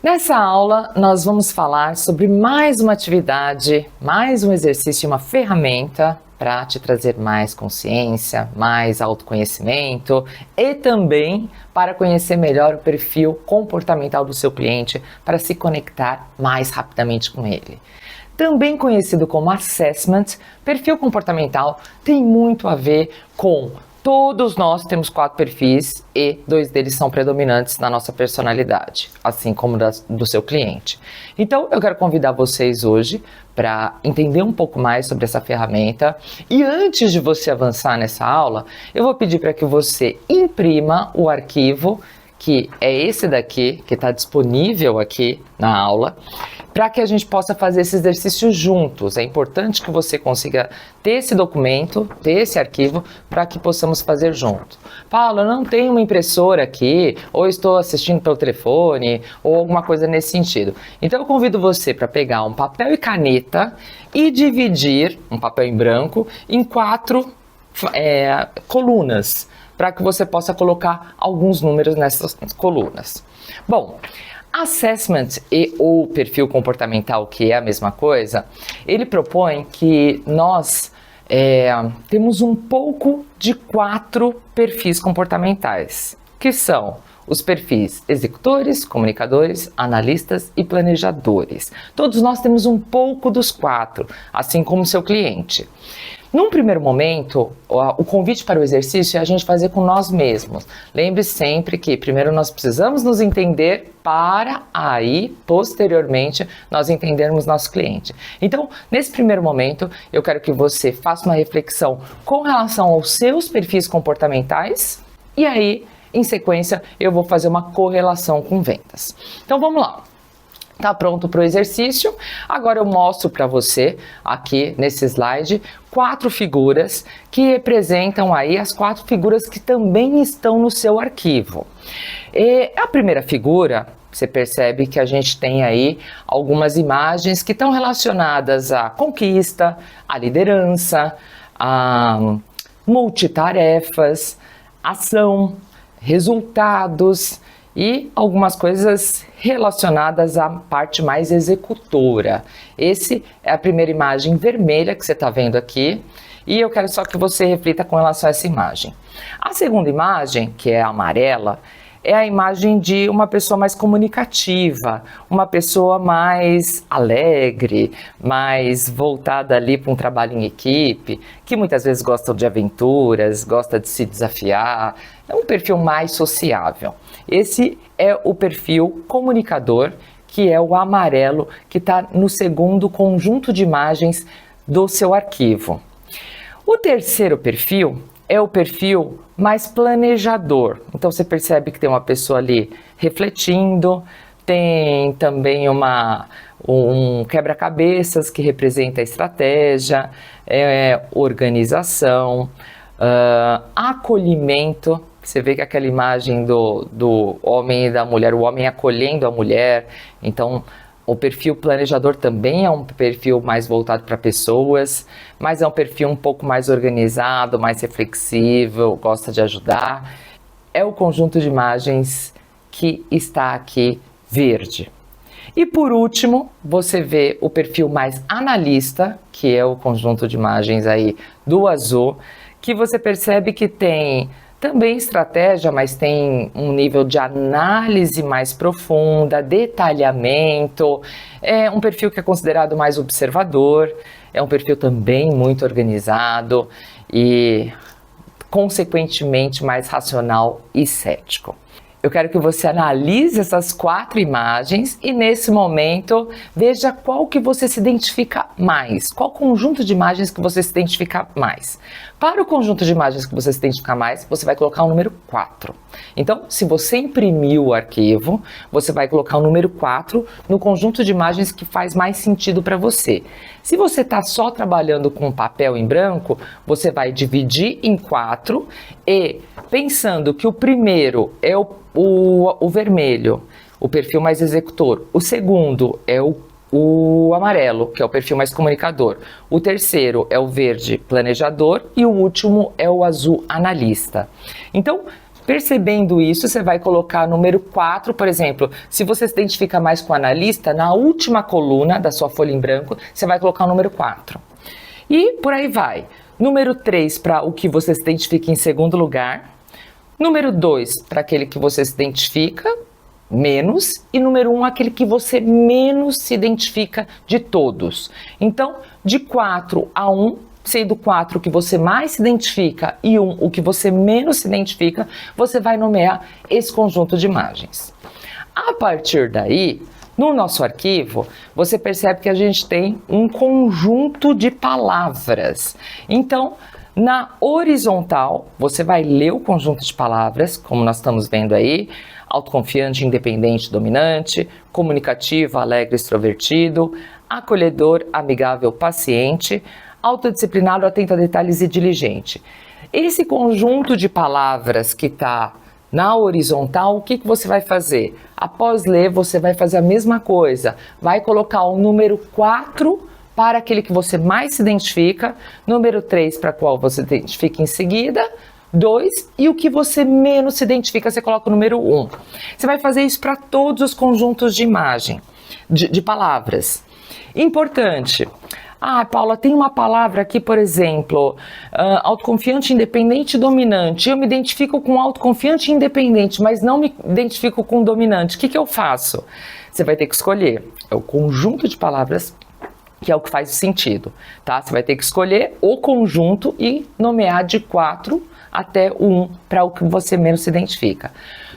Nessa aula, nós vamos falar sobre mais uma atividade, mais um exercício, uma ferramenta para te trazer mais consciência, mais autoconhecimento e também para conhecer melhor o perfil comportamental do seu cliente para se conectar mais rapidamente com ele. Também conhecido como assessment, perfil comportamental tem muito a ver com todos nós temos 4 perfis e 2 deles são predominantes na nossa personalidade, assim como do seu cliente. Então, eu quero convidar vocês hoje para entender um pouco mais sobre essa ferramenta. E antes de você avançar nessa aula, eu vou pedir para que você imprima o arquivo, que é esse daqui, que está disponível aqui na aula, para que a gente possa fazer esse exercício juntos. É importante que você consiga ter esse documento, ter esse arquivo, para que possamos fazer junto. Paulo, eu não tenho uma impressora aqui, ou estou assistindo pelo telefone, ou alguma coisa nesse sentido. Então eu convido você para pegar um papel e caneta e dividir, um papel em branco, em 4 colunas, para que você possa colocar alguns números nessas colunas. Bom, assessment ou perfil comportamental, que é a mesma coisa, ele propõe que nós temos um pouco de 4 perfis comportamentais, que são os perfis executores, comunicadores, analistas e planejadores. Todos nós temos um pouco dos 4, assim como o seu cliente. Num primeiro momento, o convite para o exercício é a gente fazer com nós mesmos. Lembre sempre que primeiro nós precisamos nos entender para aí, posteriormente, nós entendermos nosso cliente. Então, nesse primeiro momento, eu quero que você faça uma reflexão com relação aos seus perfis comportamentais e aí, em sequência, eu vou fazer uma correlação com vendas. Então, vamos lá. Tá pronto para o exercício? Agora eu mostro para você, aqui nesse slide, 4 figuras que representam aí as 4 figuras que também estão no seu arquivo. E a primeira figura, você percebe que a gente tem aí algumas imagens que estão relacionadas à conquista, à liderança, a multitarefas, ação, resultados e algumas coisas relacionadas à parte mais executora. Essa é a primeira imagem vermelha que você está vendo aqui e eu quero só que você reflita com relação a essa imagem. A segunda imagem, que é a amarela, é a imagem de uma pessoa mais comunicativa, uma pessoa mais alegre, mais voltada ali para um trabalho em equipe, que muitas vezes gosta de aventuras, gosta de se desafiar, é um perfil mais sociável. Esse é o perfil comunicador, que é o amarelo, que está no segundo conjunto de imagens do seu arquivo. O terceiro perfil é o perfil mais planejador. Então você percebe que tem uma pessoa ali refletindo, tem também um quebra-cabeças que representa a estratégia, organização, acolhimento. Você vê que aquela imagem do homem e da mulher, o homem acolhendo a mulher, então o perfil planejador também é um perfil mais voltado para pessoas, mas é um perfil um pouco mais organizado, mais reflexivo, gosta de ajudar. É o conjunto de imagens que está aqui verde. E por último, você vê o perfil mais analista, que é o conjunto de imagens aí do azul, que você percebe que tem também estratégia, mas tem um nível de análise mais profunda, detalhamento, é um perfil que é considerado mais observador, é um perfil também muito organizado e, consequentemente, mais racional e cético. Eu quero que você analise essas 4 imagens e nesse momento veja qual que você se identifica mais, qual conjunto de imagens que você se identifica mais. Para o conjunto de imagens que você se identifica mais, você vai colocar o número 4. Então, se você imprimiu o arquivo, você vai colocar o número 4 no conjunto de imagens que faz mais sentido para você. Se você está só trabalhando com papel em branco, você vai dividir em 4 e pensando que o primeiro é o vermelho, o perfil mais executor. O segundo é o amarelo, que é o perfil mais comunicador. O terceiro é o verde, planejador. E o último é o azul, analista. Então, Percebendo isso, você vai colocar número 4, por exemplo, se você se identifica mais com o analista, na última coluna da sua folha em branco, você vai colocar o número 4. E por aí vai. Número 3 para o que você se identifica em segundo lugar. Número 2 para aquele que você se identifica menos. E número 1, aquele que você menos se identifica de todos. Então, de 4 a 1, sendo 4 o que você mais se identifica e 1 o que você menos se identifica, você vai nomear esse conjunto de imagens. A partir daí, no nosso arquivo, você percebe que a gente tem um conjunto de palavras. Então, na horizontal, você vai ler o conjunto de palavras, como nós estamos vendo aí: autoconfiante, independente, dominante, comunicativo, alegre, extrovertido, acolhedor, amigável, paciente, autodisciplinado, atento a detalhes e diligente. Esse conjunto de palavras que está na horizontal, o que você vai fazer? Após ler, você vai fazer a mesma coisa. Vai colocar o número 4 para aquele que você mais se identifica, número 3 para qual você se identifica em seguida, 2, e o que você menos se identifica, você coloca o número 1. Você vai fazer isso para todos os conjuntos de imagem, de palavras. Importante. Ah, Paula, tem uma palavra aqui, por exemplo, autoconfiante, independente, dominante. Eu me identifico com autoconfiante e independente, mas não me identifico com dominante. O que eu faço? Você vai ter que escolher. É o conjunto de palavras que é o que faz sentido, tá? Você vai ter que escolher o conjunto e nomear de 4 até o 1 para o que você menos se identifica.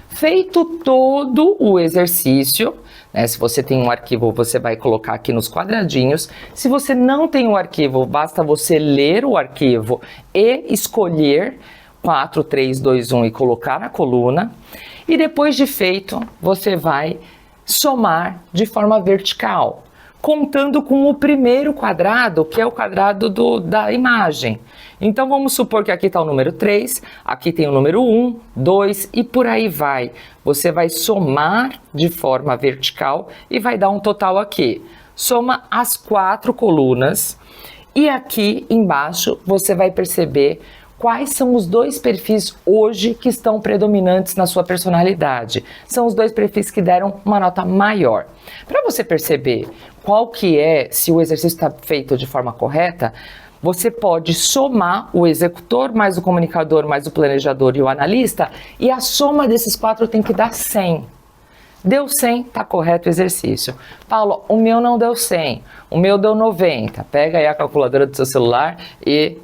Feito todo o exercício, né, se você tem um arquivo, você vai colocar aqui nos quadradinhos. Se você não tem um arquivo, basta você ler o arquivo e escolher 4, 3, 2, 1 e colocar na coluna. E depois de feito, você vai somar de forma vertical, contando com o primeiro quadrado, que é o quadrado da imagem. Então vamos supor que aqui está o número 3, aqui tem o número 1, 2 e por aí vai. Você vai somar de forma vertical e vai dar um total aqui. Soma as 4 colunas e aqui embaixo você vai perceber quais são os 2 perfis hoje que estão predominantes na sua personalidade. São os 2 perfis que deram uma nota maior. Para você perceber qual que é, se o exercício está feito de forma correta, você pode somar o executor, mais o comunicador, mais o planejador e o analista, e a soma desses 4 tem que dar 100. Deu 100, tá correto o exercício. Paulo, o meu não deu 100, o meu deu 90. Pega aí a calculadora do seu celular e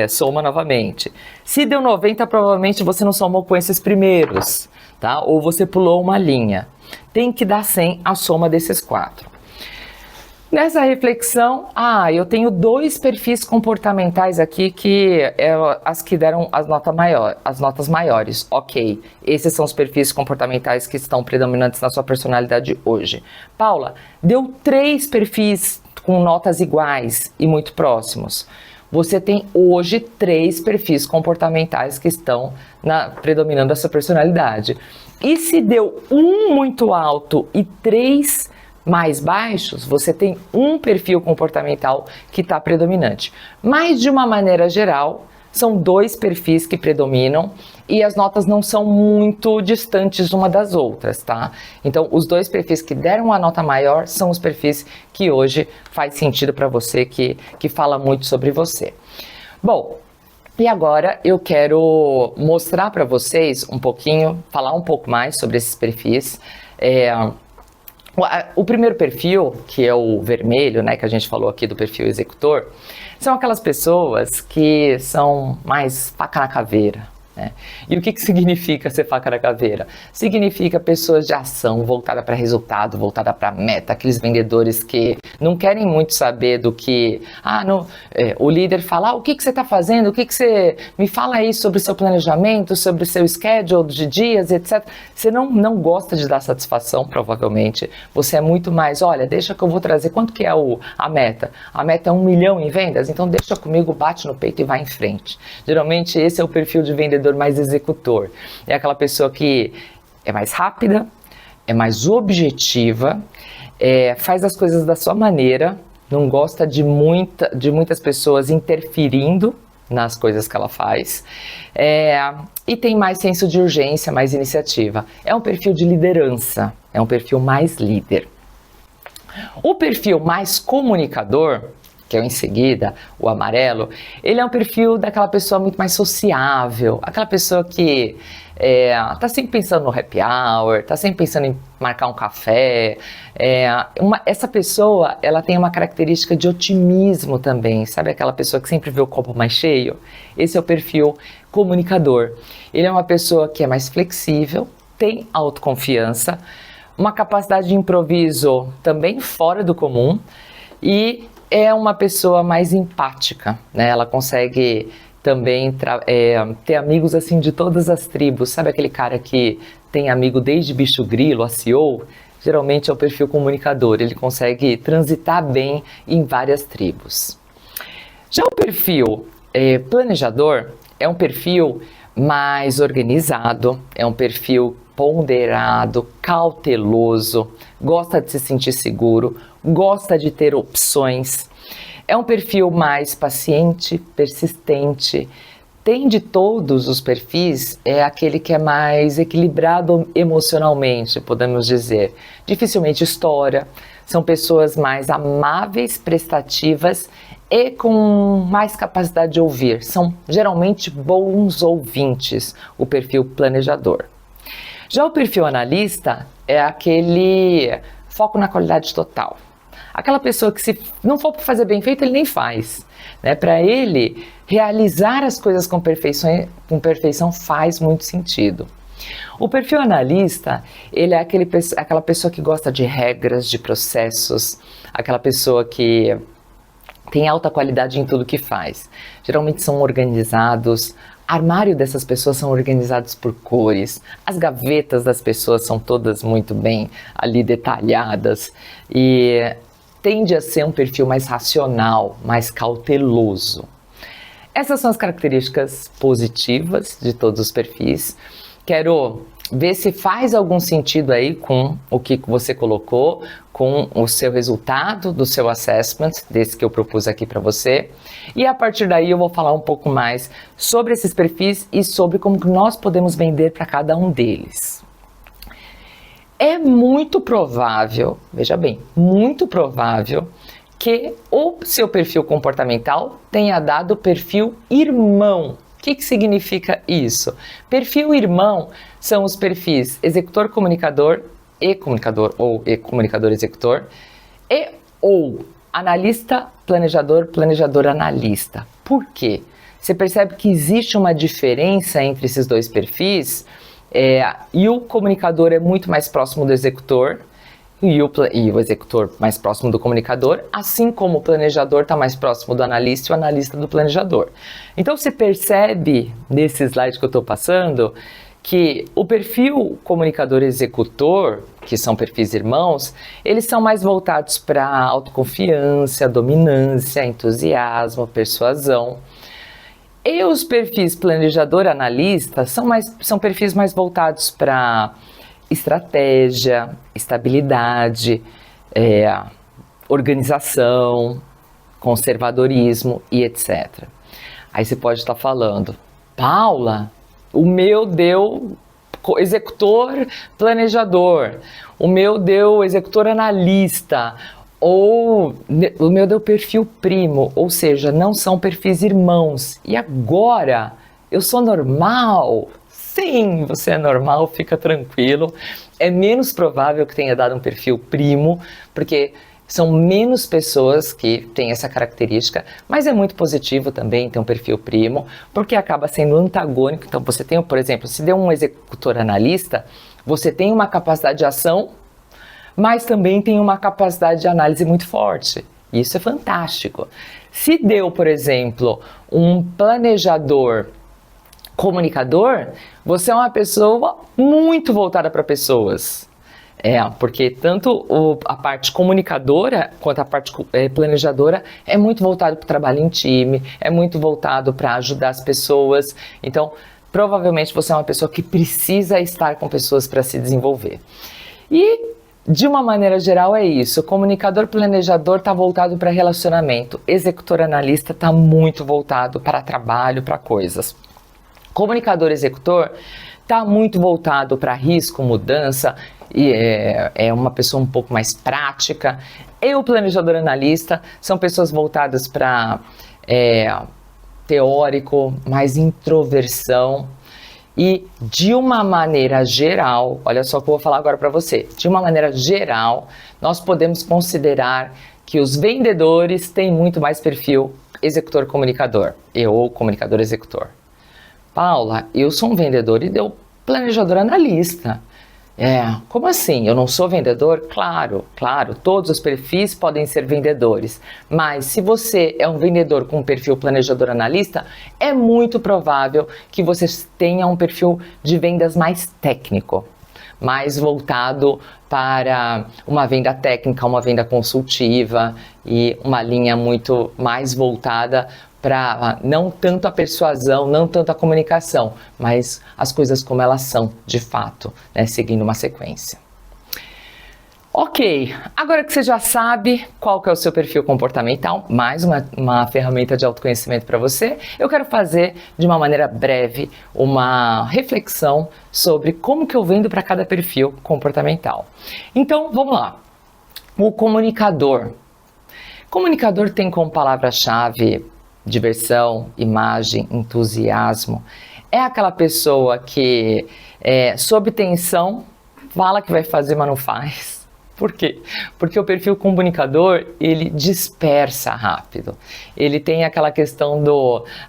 soma novamente. Se deu 90, provavelmente você não somou com esses primeiros, tá? Ou você pulou uma linha. Tem que dar 100 a soma desses 4. Nessa reflexão, eu tenho 2 perfis comportamentais aqui que as que deram as notas maiores. Ok, esses são os perfis comportamentais que estão predominantes na sua personalidade hoje. Paula, deu 3 perfis com notas iguais e muito próximos. Você tem hoje 3 perfis comportamentais que estão predominando a sua personalidade. E se deu 1 muito alto e 3 mais baixos, você tem um perfil comportamental que está predominante. Mas, de uma maneira geral, são 2 perfis que predominam e as notas não são muito distantes uma das outras, tá? Então, os 2 perfis que deram uma nota maior são os perfis que hoje faz sentido para você, que fala muito sobre você. Bom, e agora eu quero mostrar para vocês um pouquinho, falar um pouco mais sobre esses perfis. O primeiro perfil, que é o vermelho, né, que a gente falou aqui do perfil executor, são aquelas pessoas que são mais faca na caveira, né? E o que significa ser faca na caveira? Significa pessoas de ação, voltada para resultado, voltada para meta, aqueles vendedores que não querem muito saber do que... o líder fala, o que você está fazendo, me fala aí sobre o seu planejamento, sobre o seu schedule de dias, etc. Você não gosta de dar satisfação, provavelmente. Você é muito mais, olha, deixa que eu vou trazer, quanto que é a meta? A meta é 1 milhão em vendas? Então deixa comigo, bate no peito e vai em frente. Geralmente esse é o perfil de vendedor mais executor. É aquela pessoa que é mais rápida, é mais objetiva, faz as coisas da sua maneira, não gosta de muitas pessoas interferindo, nas coisas que ela faz, e tem mais senso de urgência, mais iniciativa. É um perfil de liderança, é um perfil mais líder. O perfil mais comunicador, que é o em seguida, o amarelo, ele é um perfil daquela pessoa muito mais sociável, aquela pessoa que tá sempre pensando no happy hour, tá sempre pensando em marcar um café. Essa pessoa, ela tem uma característica de otimismo também, sabe aquela pessoa que sempre vê o copo mais cheio? Esse é o perfil comunicador. Ele é uma pessoa que é mais flexível, tem autoconfiança, uma capacidade de improviso também fora do comum e é uma pessoa mais empática, né? Ela consegue também ter amigos assim de todas as tribos. Sabe aquele cara que tem amigo desde bicho grilo, a CEO? Geralmente é o perfil comunicador, ele consegue transitar bem em várias tribos. Já o perfil planejador é um perfil mais organizado, é um perfil ponderado, cauteloso, gosta de se sentir seguro, gosta de ter opções, é um perfil mais paciente, persistente. Tem de todos os perfis, é aquele que é mais equilibrado emocionalmente, podemos dizer. Dificilmente estoura, são pessoas mais amáveis, prestativas e com mais capacidade de ouvir. São geralmente bons ouvintes, o perfil planejador. Já o perfil analista é aquele foco na qualidade total. Aquela pessoa que se não for para fazer bem feito, ele nem faz. Né? Para ele, realizar as coisas com perfeição faz muito sentido. O perfil analista, ele é aquela pessoa que gosta de regras, de processos, aquela pessoa que tem alta qualidade em tudo que faz. Geralmente são organizados. Armário dessas pessoas são organizados por cores, as gavetas das pessoas são todas muito bem ali detalhadas e tende a ser um perfil mais racional, mais cauteloso. Essas são as características positivas de todos os perfis. Quero ver se faz algum sentido aí com o que você colocou, com o seu resultado do seu assessment, desse que eu propus aqui para você. E a partir daí eu vou falar um pouco mais sobre esses perfis e sobre como que nós podemos vender para cada um deles. É muito provável, veja bem, muito provável que o seu perfil comportamental tenha dado perfil irmão. O que significa isso? Perfil irmão são os perfis executor-comunicador e comunicador ou comunicador-executor e ou analista-planejador, planejador-analista. Por quê? Você percebe que existe uma diferença entre esses dois perfis e o comunicador é muito mais próximo do executor e o executor mais próximo do comunicador, assim como o planejador está mais próximo do analista e o analista do planejador. Então você percebe nesse slide que eu estou passando que o perfil comunicador-executor, que são perfis irmãos, eles são mais voltados para autoconfiança, dominância, entusiasmo, persuasão. E os perfis planejador-analista são perfis mais voltados para estratégia, estabilidade, organização, conservadorismo e etc. Aí você pode estar falando, Paula, o meu deu executor planejador, o meu deu executor analista, ou o meu deu perfil primo, ou seja, não são perfis irmãos. E agora, eu sou normal? Sim, você é normal, fica tranquilo. É menos provável que tenha dado um perfil primo, porque são menos pessoas que têm essa característica, mas é muito positivo também ter um perfil primo, porque acaba sendo antagônico. Então você tem, por exemplo, se deu um executor analista, você tem uma capacidade de ação, mas também tem uma capacidade de análise muito forte. Isso é fantástico. Se deu, por exemplo, um planejador comunicador, você é uma pessoa muito voltada para pessoas. Porque tanto a parte comunicadora quanto a parte planejadora é muito voltado para o trabalho em time, é muito voltado para ajudar as pessoas. Então, provavelmente você é uma pessoa que precisa estar com pessoas para se desenvolver. E De uma maneira geral é isso, comunicador planejador está voltado para relacionamento, executor analista está muito voltado para trabalho, para coisas. Comunicador executor está muito voltado para risco, mudança, e é uma pessoa um pouco mais prática. E o planejador analista são pessoas voltadas para teórico, mais introversão. E de uma maneira geral, olha só o que eu vou falar agora para você, de uma maneira geral, nós podemos considerar que os vendedores têm muito mais perfil executor-comunicador, ou comunicador-executor. Paula, eu sou um vendedor e eu planejador analista. Como assim? Eu não sou vendedor? Claro, todos os perfis podem ser vendedores, mas se você é um vendedor com perfil planejador analista, é muito provável que você tenha um perfil de vendas mais técnico, mais voltado para uma venda técnica, uma venda consultiva e uma linha muito mais voltada para não tanto a persuasão, não tanto a comunicação, mas as coisas como elas são, de fato, né, seguindo uma sequência. Ok, agora que você já sabe qual que é o seu perfil comportamental, mais uma ferramenta de autoconhecimento para você, eu quero fazer de uma maneira breve uma reflexão sobre como que eu vendo para cada perfil comportamental. Então, vamos lá. O comunicador. Comunicador tem como palavra-chave diversão, imagem, entusiasmo. É aquela pessoa que, sob tensão, fala que vai fazer, mas não faz. Por quê? Porque o perfil comunicador, ele dispersa rápido. Ele tem aquela questão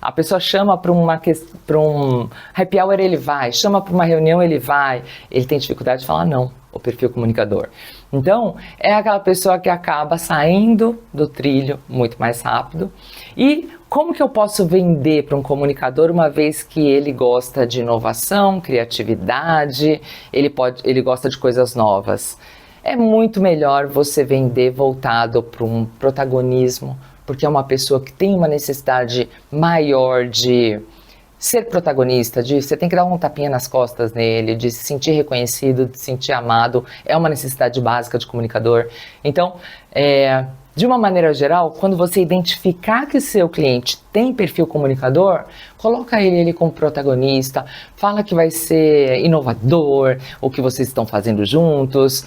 a pessoa chama para um happy hour, ele vai. Chama para uma reunião, ele vai. Ele tem dificuldade de falar não, o perfil comunicador. Então, é aquela pessoa que acaba saindo do trilho muito mais rápido. E como que eu posso vender para um comunicador uma vez que ele gosta de inovação, criatividade, ele gosta de coisas novas? É muito melhor você vender voltado para um protagonismo, porque é uma pessoa que tem uma necessidade maior de ser protagonista, você tem que dar um tapinha nas costas nele, de se sentir reconhecido, de se sentir amado, é uma necessidade básica de comunicador. Então, de uma maneira geral, quando você identificar que seu cliente tem perfil comunicador, coloca ele como protagonista, fala que vai ser inovador, o que vocês estão fazendo juntos,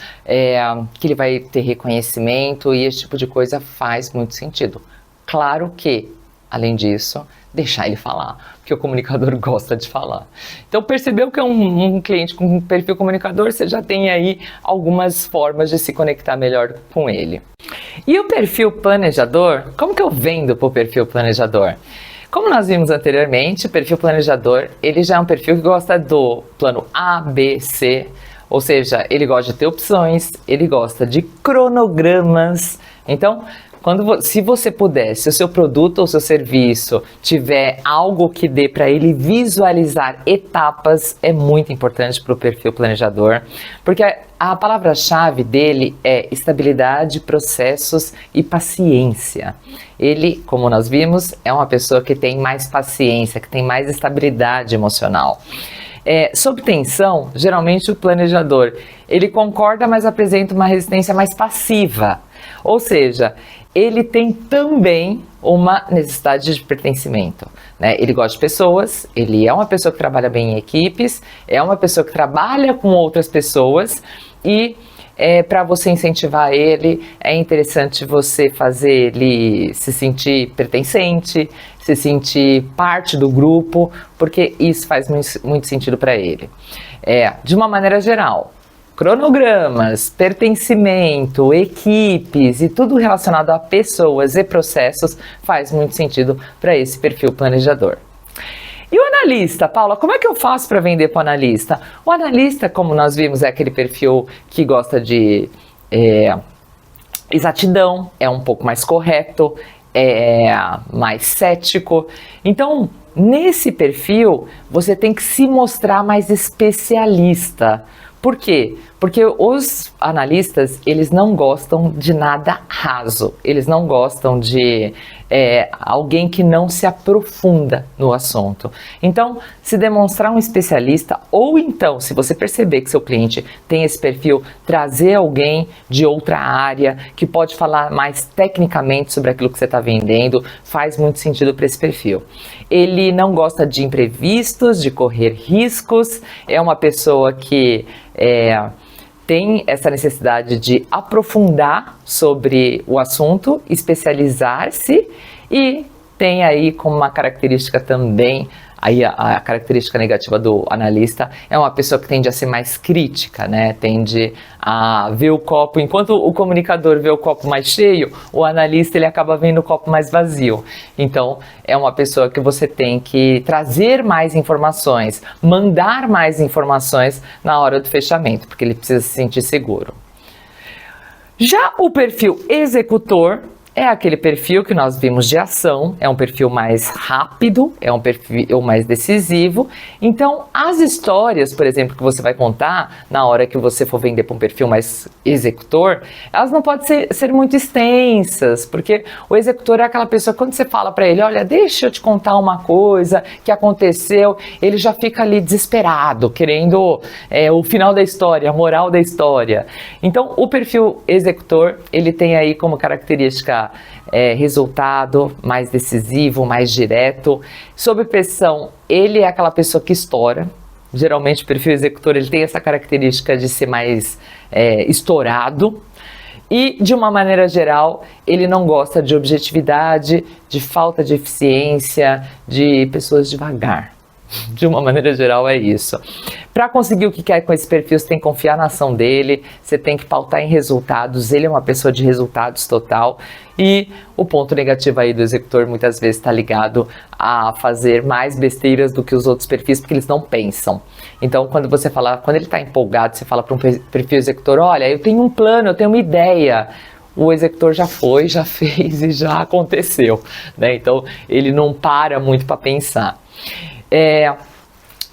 que ele vai ter reconhecimento e esse tipo de coisa faz muito sentido. Claro que, além disso, deixar ele falar, porque o comunicador gosta de falar. Então, percebeu que é um cliente com perfil comunicador, você já tem aí algumas formas de se conectar melhor com ele. E o perfil planejador, como que eu vendo para o perfil planejador? Como nós vimos anteriormente, o perfil planejador, ele já é um perfil que gosta do plano A, B, C, ou seja, ele gosta de ter opções, ele gosta de cronogramas. Então, se você puder, se o seu produto ou seu serviço tiver algo que dê para ele visualizar etapas, é muito importante para o perfil planejador, porque a palavra-chave dele é estabilidade, processos e paciência. Ele, como nós vimos, é uma pessoa que tem mais paciência, que tem mais estabilidade emocional. Sob tensão, geralmente o planejador, ele concorda, mas apresenta uma resistência mais passiva. Ou seja, ele tem também uma necessidade de pertencimento, né? Ele gosta de pessoas, ele é uma pessoa que trabalha bem em equipes, é uma pessoa que trabalha com outras pessoas e para você incentivar ele, é interessante você fazer ele se sentir pertencente, se sentir parte do grupo, porque isso faz muito sentido para ele. De uma maneira geral, cronogramas, pertencimento, equipes e tudo relacionado a pessoas e processos faz muito sentido para esse perfil planejador. E o analista, Paula, como é que eu faço para vender para o analista? O analista, como nós vimos, é aquele perfil que gosta de exatidão, é um pouco mais correto, é mais cético. Então, nesse perfil, você tem que se mostrar mais especialista. Por quê? Porque analistas, eles não gostam de nada raso, eles não gostam de alguém que não se aprofunda no assunto. Então, se demonstrar um especialista, ou então, se você perceber que seu cliente tem esse perfil, trazer alguém de outra área, que pode falar mais tecnicamente sobre aquilo que você está vendendo, faz muito sentido para esse perfil. Ele não gosta de imprevistos, de correr riscos, é uma pessoa que tem essa necessidade de aprofundar sobre o assunto, especializar-se, e tem aí como uma característica também, aí a característica negativa do analista é uma pessoa que tende a ser mais crítica, né? Tende a ver o copo, enquanto o comunicador vê o copo mais cheio, o analista ele acaba vendo o copo mais vazio. Então, é uma pessoa que você tem que trazer mais informações, mandar mais informações na hora do fechamento, porque ele precisa se sentir seguro. Já o perfil executor é aquele perfil que nós vimos de ação, é um perfil mais rápido, é um perfil mais decisivo. Então, as histórias, por exemplo, que você vai contar na hora que você for vender para um perfil mais executor, elas não podem ser muito extensas, porque o executor é aquela pessoa, quando você fala para ele, olha, deixa eu te contar uma coisa que aconteceu, ele já fica ali desesperado, querendo o final da história, a moral da história. Então, o perfil executor, ele tem aí como característica resultado, mais decisivo, mais direto. Sob pressão, ele é aquela pessoa que estoura. Geralmente o perfil executor ele tem essa característica de ser mais estourado. E, de uma maneira geral, ele não gosta de objetividade, de falta de eficiência, de pessoas devagar. De uma maneira geral é isso. Para conseguir o que quer com esse perfil, você tem que confiar na ação dele, você tem que pautar em resultados, ele é uma pessoa de resultados total. E o ponto negativo aí do executor muitas vezes está ligado a fazer mais besteiras do que os outros perfis, porque eles não pensam. Então, quando ele está empolgado, você fala para um perfil executor, olha, eu tenho um plano, eu tenho uma ideia. O executor já foi, já fez e já aconteceu, né? Então, ele não para muito para pensar.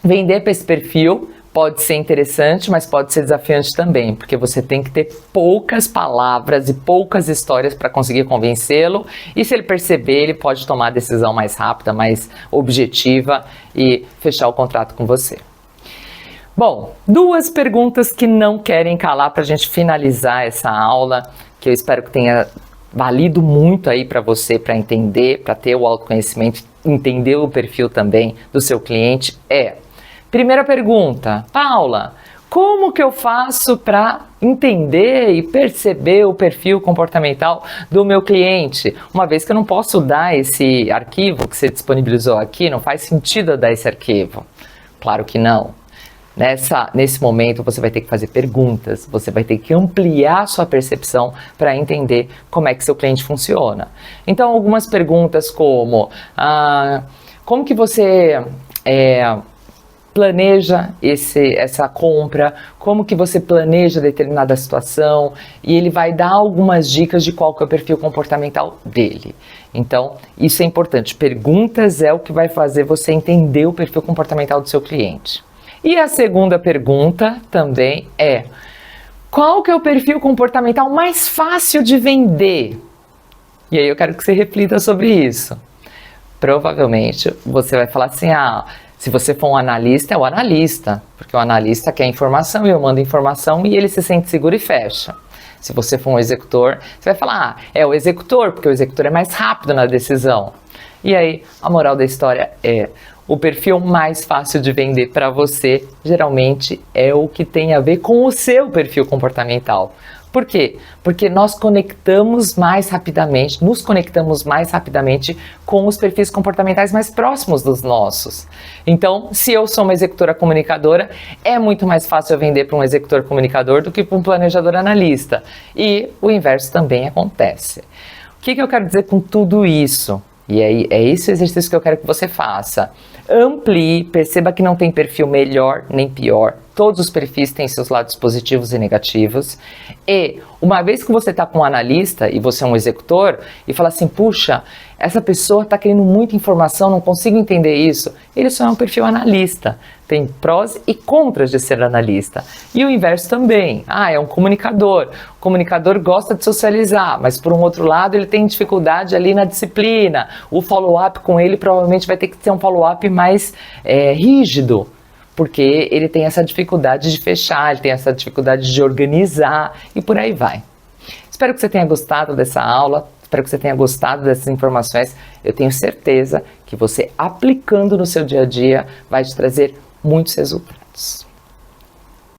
Vender para esse perfil pode ser interessante, mas pode ser desafiante também, porque você tem que ter poucas palavras e poucas histórias para conseguir convencê-lo, e se ele perceber, ele pode tomar a decisão mais rápida, mais objetiva e fechar o contrato com você. Bom, 2 perguntas que não querem calar para a gente finalizar essa aula, que eu espero que tenha valido muito aí para você, para entender, para ter o autoconhecimento, entender o perfil também do seu cliente. Primeira pergunta, Paula, como que eu faço para entender e perceber o perfil comportamental do meu cliente? Uma vez que eu não posso dar esse arquivo que você disponibilizou aqui, não faz sentido eu dar esse arquivo. Claro que não. Nesse momento você vai ter que fazer perguntas, você vai ter que ampliar sua percepção para entender como é que seu cliente funciona. Então, algumas perguntas como como que você planeja essa compra, como que você planeja determinada situação, e ele vai dar algumas dicas de qual que é o perfil comportamental dele. Então, isso é importante. Perguntas é o que vai fazer você entender o perfil comportamental do seu cliente. E a segunda pergunta também qual que é o perfil comportamental mais fácil de vender? E aí eu quero que você reflita sobre isso. Provavelmente você vai falar assim, se você for um analista, é o analista, porque o analista quer informação e eu mando informação e ele se sente seguro e fecha. Se você for um executor, você vai falar, é o executor, porque o executor é mais rápido na decisão. E aí, a moral da história o perfil mais fácil de vender para você, geralmente, é o que tem a ver com o seu perfil comportamental. Por quê? Porque nos conectamos mais rapidamente com os perfis comportamentais mais próximos dos nossos. Então, se eu sou uma executora comunicadora, é muito mais fácil eu vender para um executor comunicador do que para um planejador analista. E o inverso também acontece. O que eu quero dizer com tudo isso? E aí, é esse o exercício que eu quero que você faça. Amplie, perceba que não tem perfil melhor nem pior. todos os perfis têm seus lados positivos e negativos. E uma vez que você está com um analista e você é um executor e fala assim, puxa, essa pessoa está querendo muita informação, não consigo entender isso. Ele só é um perfil analista. Tem prós e contras de ser analista. E o inverso também. É um comunicador. O comunicador gosta de socializar, mas por um outro lado ele tem dificuldade ali na disciplina. O follow-up com ele provavelmente vai ter que ser um follow-up mais rígido, porque ele tem essa dificuldade de fechar, ele tem essa dificuldade de organizar e por aí vai. Espero que você tenha gostado dessa aula. Espero que você tenha gostado dessas informações. Eu tenho certeza que você, aplicando no seu dia a dia, vai te trazer muitos resultados.